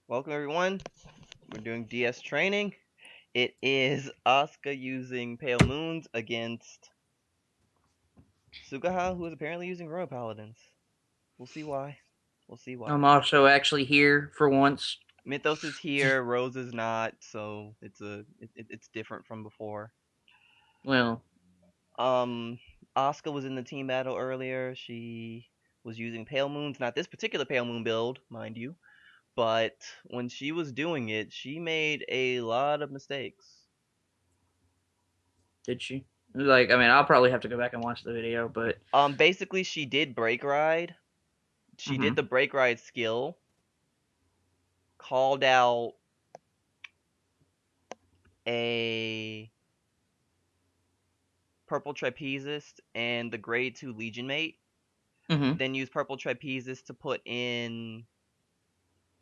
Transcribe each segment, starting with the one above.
Welcome everyone. We're doing DS training. It is Asaka using Pale Moons against Suguha, who is apparently using Royal Paladins. We'll see why. We'll see why. I'm also actually here for once. Mythos is here, Rose is not, so it's different from before. Well, Um, Asuka was in the team battle earlier. She was using Pale Moons, not this particular Pale Moon build, mind you, but when she was doing it, she made a lot of mistakes. did she? Like, I mean, I'll probably have to go back and watch the video, but Basically, she did Break Ride. She did hmm the Break Ride skill, called out a Purple Trapezist and the Grade 2 Legion Mate, hmm then used Purple Trapezist to put in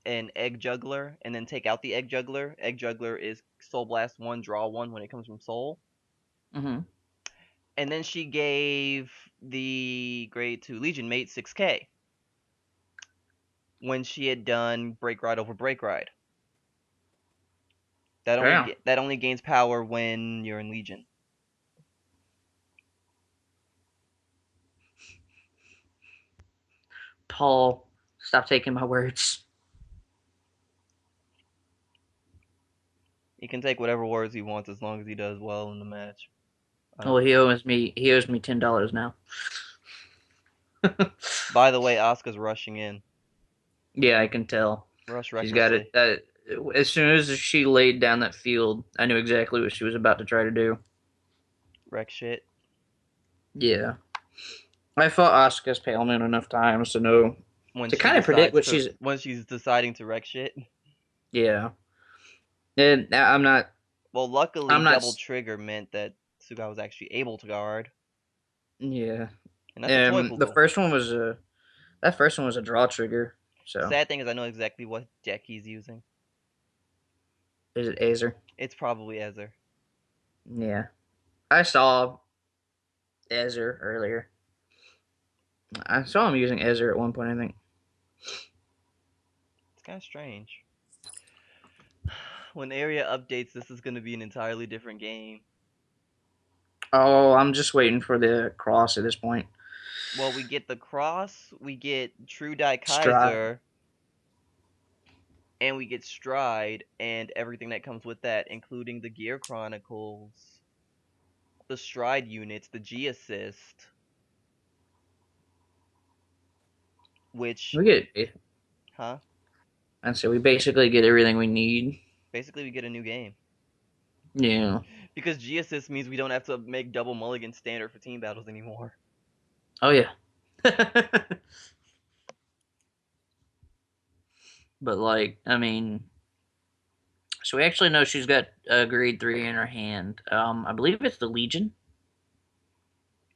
an Egg Juggler, and then take out the Egg Juggler. Egg Juggler is Soul Blast 1, draw 1 when it comes from Soul. hmm And then she gave the Grade 2 Legion Mate 6k when she had done Break Ride over Break Ride. Damn. That only gains power when you're in Legion. Paul, stop taking my words. He can take whatever words he wants as long as he does well in the match. I Oh, don't care. he owes me $10 now. By the way, Asuka's rushing in. Yeah, I can tell. Rush She's got recklessly. it. As soon as she laid down that field, I knew exactly what she was about to try to do. Wreck shit. Yeah, I fought Asuka's Pale Moon enough times to know When to she kind of predict decides what to she's. when she's deciding to wreck shit. Yeah, and I'm not. Well, luckily I'm not. double trigger meant that Suga was actually able to guard. Yeah. And that's a toy The poogle. first one was a that first one was a draw trigger. So Sad thing is I know exactly what deck he's using. is it Azer? It's probably Ezer. Yeah, I saw Azer earlier. I saw him using Azer at one point. I think. It's kinda strange. When area updates, this is gonna be an entirely different game. Oh, I'm just waiting for the cross at this point. Well, we get the cross, we get True Die Stride. Kaiser, and we get Stride and everything that comes with that, including the Gear Chronicles, the Stride units, the G Assist, which, We get. huh? And so we basically get everything we need. Basically, we get a new game. Yeah. Because G Assist means we don't have to make double mulligan standard for team battles anymore. Oh yeah. But like, I mean, so we actually know she's got a grade 3 in her hand. I believe it's the Legion.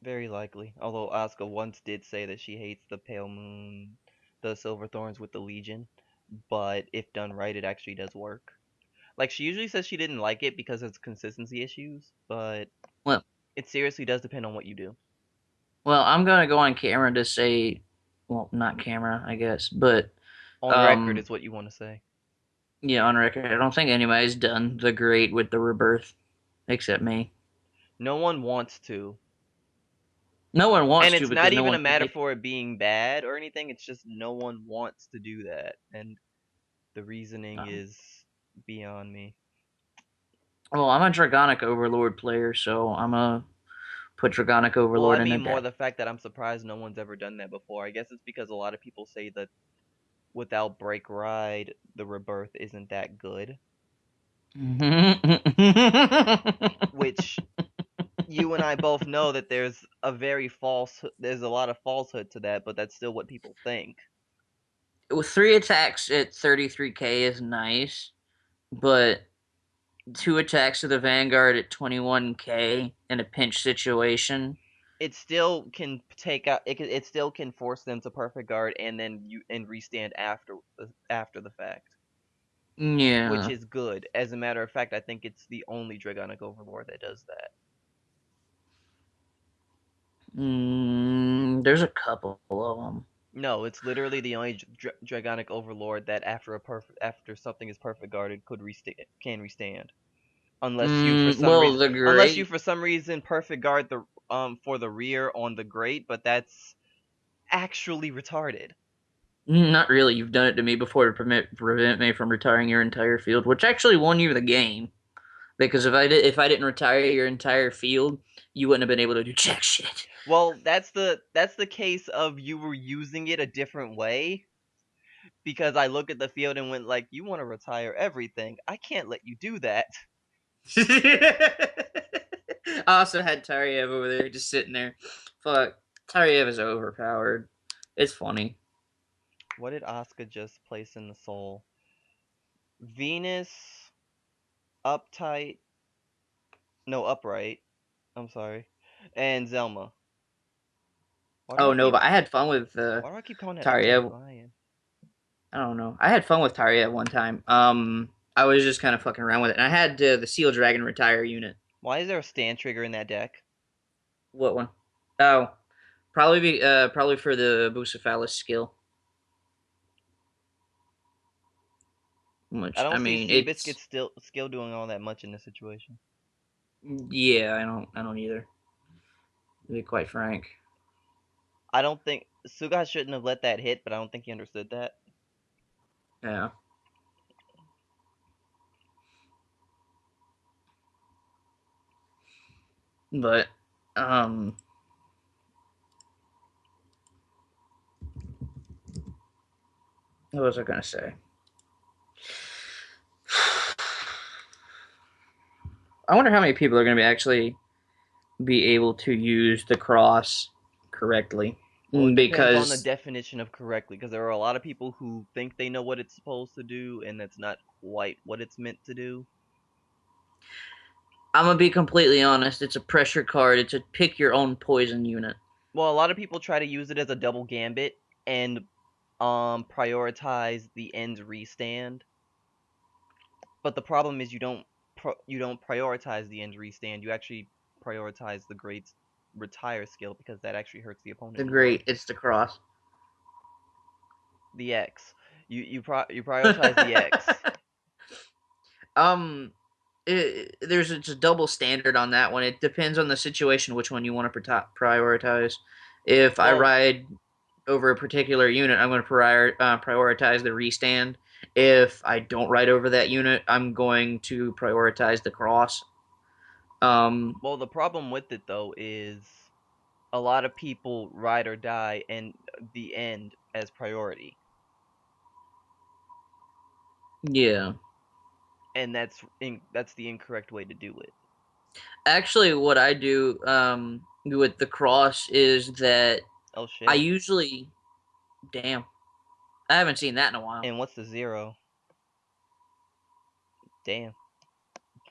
Very likely. Although Asuka once did say that she hates the Pale Moon, the Silver Thorns with the Legion, but if done right, it actually does work. Like, she usually says she didn't like it because of consistency issues, but Well, it seriously does depend on what you do. I'm gonna go on camera to say, well, not camera, I guess, but On record um, is what you want to say. yeah, on record, I don't think anybody's done the great with the rebirth except me. No one wants to. No one And wants to it's because not no even a one can matter make it. for it being bad or anything, it's just no one wants to do that. And the reasoning Um, is beyond me. well, I'm a Dragonic Overlord player, so I'm gonna put Dragonic Well, I Overlord in a mean more deck. the fact that I'm surprised no one's ever done that before. I guess it's because a lot of people say that without Break Ride, the Rebirth isn't that good. Which you and I both know that there's a lot of falsehood to that, but that's still what people think. With 3 attacks at 33k is nice, but 2 attacks to the Vanguard at 21k in a pinch situation. It still can take out it still can force them to perfect guard and then restand after the fact, which Yeah. is good. As a matter of fact, I think it's the only Dragonic Overlord that does that. There's a couple of them. No, it's literally the only dragonic overlord that after something is perfect guarded can restand. Well, the Unless you great. for some reason perfect guard the for the rear on the great, but that's actually retarded. Not really. You've done it to me before to prevent me from retiring your entire field, which actually won you the game. Because if I didn't retire your entire field, you wouldn't have been able to do jack shit. Well, that's the case of you were using it a different way because I look at the field and went like, you want to retire everything. I can't let you do that. I also had Tariev over there just sitting there. Fuck, Tariev is overpowered. It's funny. What did Asuka just place in the soul? Venus, uptight, no upright. I'm sorry, and Zelma. Why do I Oh no, keep but I had fun with why do I keep calling that uptight Tariev. lion? I don't know. I had fun with Tariev one time. I was just kind of fucking around with it, and I had the Seal Dragon retire unit. Why is there a stand trigger in that deck? What one? Oh, probably for the Bucephalus skill. I Which I don't see mean, Seabiscuit it's still doing all that much in this situation. yeah. I don't either. To be quite frank. I don't think Suga shouldn't have let that hit, but I don't think he understood that. Yeah, but um, what was I gonna say? I wonder how many people are gonna be able to use the cross correctly. Well, it depends on the Because definition of correctly, because there are a lot of people who think they know what it's supposed to do, and that's not quite what it's meant to do. I'm gonna be completely honest, it's a pressure card. It's a pick your own poison unit. Well, a lot of people try to use it as a double gambit and prioritize the end restand, but the problem is you don't prioritize the end restand. You actually prioritize the great retire skill because that actually hurts the opponent The more. great, it's the cross. The X. You prioritize the X. um, there's it's a double standard on that one. It depends on the situation which one you want to prioritize. If I Well, ride over a particular unit, I'm going to prioritize the restand. If I don't ride over that unit, I'm going to prioritize the cross. Um, the problem with it though is a lot of people ride or die and the end as priority, yeah. and that's the incorrect way to do it. Actually, what I do with the cross is that Oh I shit! usually, damn, I haven't seen that in a while. And what's the zero? Damn.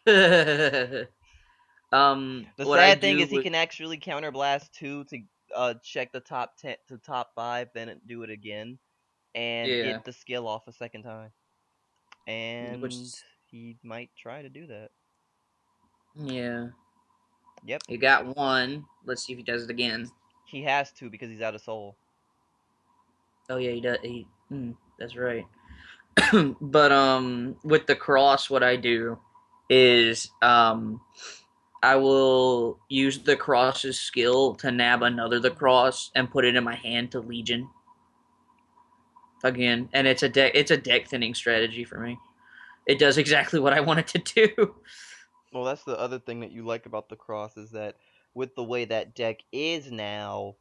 The What I sad thing do is he with can actually counterblast two to check the top 10 to top 5, then do it again and yeah, get the skill off a second time. which And he might try to do that. yeah, Yep, he got one. Let's see if he does it again. he has to because he's out of soul. Oh yeah, he does. That's right. But with the cross, what I do is I will use the cross's skill to nab another the cross and put it in my hand to Legion again, and it's a deck thinning strategy for me. It does exactly what I want it to do. Well, that's the other thing that you like about the cross is that with the way that deck is now,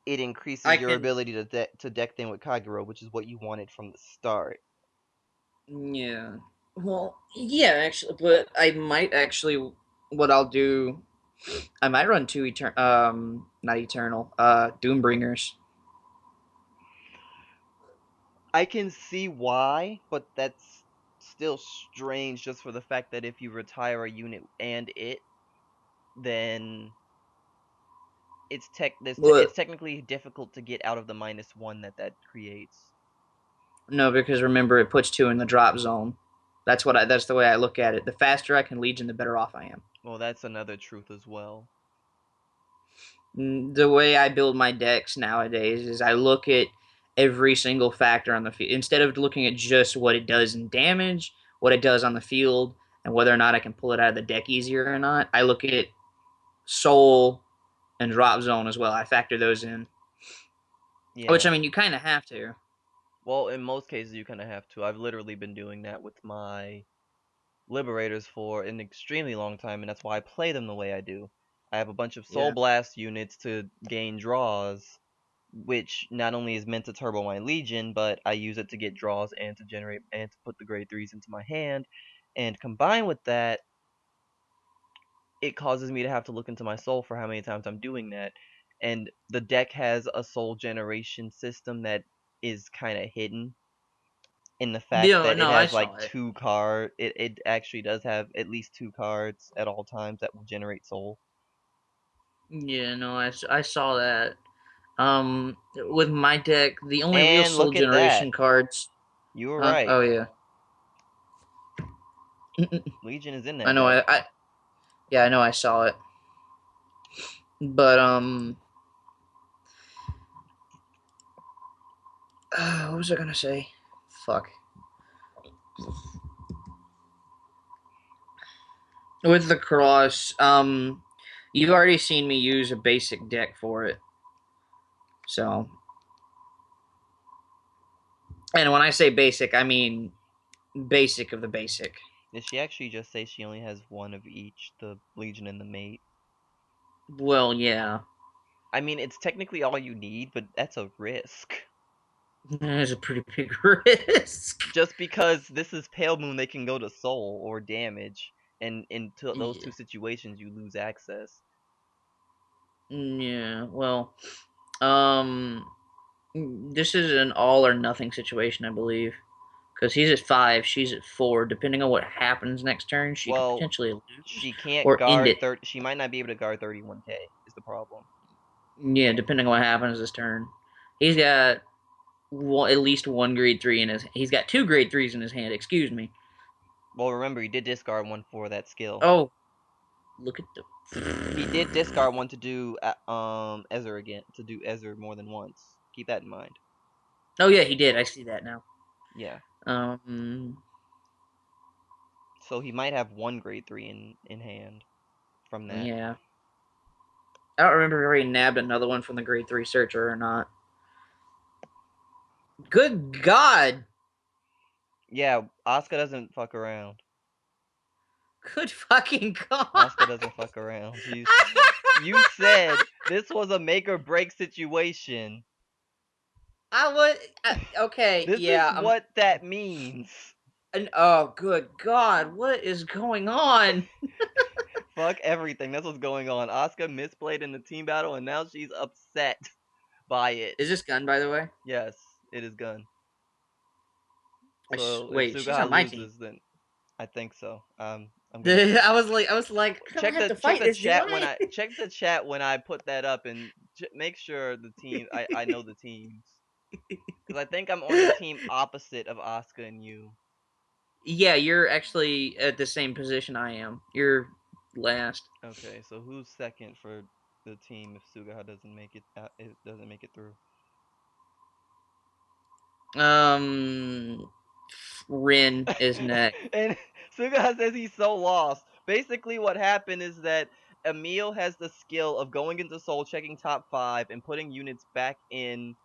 it I increases your can, ability to deck thing with Kagero, which is what you wanted from the start. yeah. Well, yeah, actually, but I might actually, what I'll do, I might run two not eternal, Doombringers. I can see why, but that's still strange just for the fact that if you retire a unit and it, then it's But technically difficult to get out of the -1 that creates. no, because remember, it puts two in the drop zone. That's the way I look at it. The faster I can Legion, the better off I am. Well, that's another truth as well. The way I build my decks nowadays is I look at every single factor on the field instead of looking at just what it does in damage, what it does on the field, and whether or not I can pull it out of the deck easier or not. I look at soul and drop zone as well. I factor those in, which Yeah. I mean you kind of have to. Well, in most cases, you kind of have to. I've literally been doing that with my Liberators for an extremely long time, and that's why I play them the way I do. I have a bunch of Soul Yeah. Blast units to gain draws, which not only is meant to turbo my Legion, but I use it to get draws and to generate and to put the grade 3s into my hand. And combined with that, it causes me to have to look into my soul for how many times I'm doing that. And the deck has a soul generation system that is kind of hidden in the fact No, that it no, I has like saw it. it actually does have at least 2 cards at all times that will generate soul. Yeah, no, I saw that. With my deck, the only real And soul look at generation that. cards. You were Huh? right. Oh yeah. Legion is in I that know. deck. I yeah, I know. I saw it. But what was I gonna say? Fuck. With the cross, you've already seen me use a basic deck for it. So, and when I say basic, I mean basic of the basic. Did she actually just say she only has one of each, the Legion and the Mate? Well, yeah, I mean, it's technically all you need, but that's a risk. that is a pretty big risk. Just because this is Pale Moon, they can go to Soul or damage, and in those Yeah, two situations, you lose access. yeah. Well, um, this is an all or nothing situation, I believe. Because he's at 5, she's at 4. Depending on what happens next turn, she could Well, potentially lose she can't or end guard it. 30. She might not be able to guard 31k. Is the problem? Yeah, depending on what happens this turn. He's got at least one grade 3 in his. He's got 2 grade 3s in his hand. Excuse me. Well, remember he did discard one for that skill. Oh, look at He did the. discard one to do Ezra again, to do Ezra more than once. Keep that in mind. Oh yeah, he did. I see that now. Yeah. Um, So he might have one grade 3 in hand from that. yeah. I don't remember if he nabbed another one from the grade 3 searcher or not. Good God. Yeah, Asuka doesn't fuck around. Good fucking God. Asuka doesn't fuck around. You said this was a make or break situation. I would. Okay, This is yeah. what that means. Oh, good God. What is going on? Fuck everything. That's what's going on. Asuka misplayed in the team battle and now she's upset by it. Is this gun, by the way? Yes, it is gun. So if Wait, she's Suguha on my team. loses, then I think so. I'm gonna I was like, I don't have to check fight the this, do chat when I? I put that up and make sure the team I know the teams because I think I'm on the team opposite of Asuka and you. Yeah, you're actually at the same position I am. You're last. Okay, so who's second for the team if Suguha doesn't make it doesn't make it through? Um, Rin is next. And Suga says he's so lost. Basically, what happened is that Emil has the skill of going into Soul, checking top 5, and putting units back into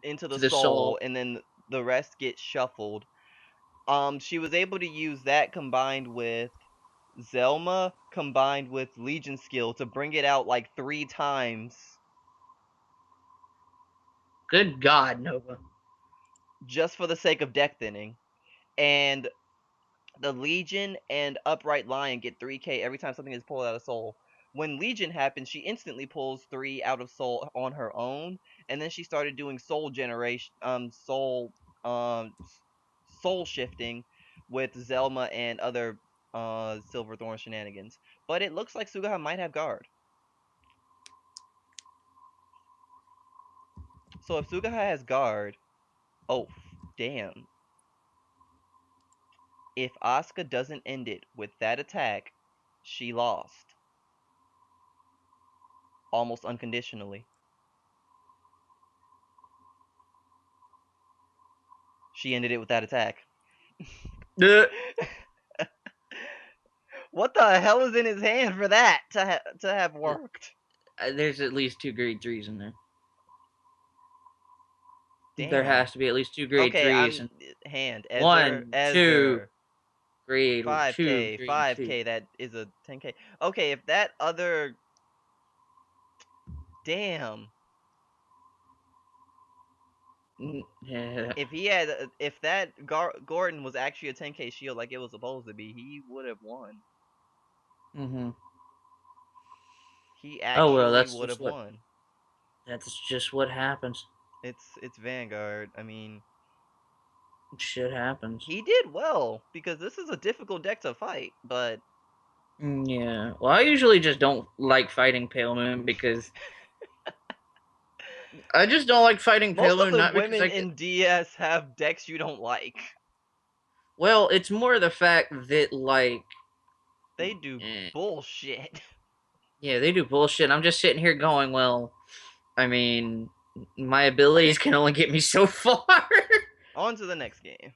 the To the soul. Soul, and then the rest get shuffled. She was able to use that combined with Zelma, combined with Legion skill to bring it out like 3 times, Good God, Nova. just for the sake of deck thinning. And the Legion and Upright Lion get 3k every time something is pulled out of Soul. When Legion happens, she instantly pulls 3 out of Soul on her own, and then she started doing Soul generation, um, Soul shifting with Zelma and other Silverthorn shenanigans. But it looks like Sugaha might have guard. So if Sugaha has guard, oh damn! If Asuka doesn't end it with that attack, she lost. almost unconditionally. She ended it with that attack. What the hell is in his hand for that to have worked? There's at least 2 grade 3s in there. There Damn. has to be at least 2 grade Okay, 3s. I'm And hand one, two, 2 grade 2, 5k grade 2. 5k that is a 10k. Okay, if that other damn Yeah. if that Gordon was actually a 10k shield like it was supposed to be, he would have won. Mm-hmm. He Oh well, actually would have won. that's just what happens. It's Vanguard. I mean, Shit happens. he did well because this is a difficult deck to fight, but Yeah. Well, I usually just don't like fighting Pale Moon because I just don't like fighting Pale most of Moon, the not because women I. in DS have decks you don't like. Well, it's more the fact that like, They do eh, bullshit. yeah, they do bullshit. I'm just sitting here going, well, I mean, my abilities can only get me so far. On to the next game.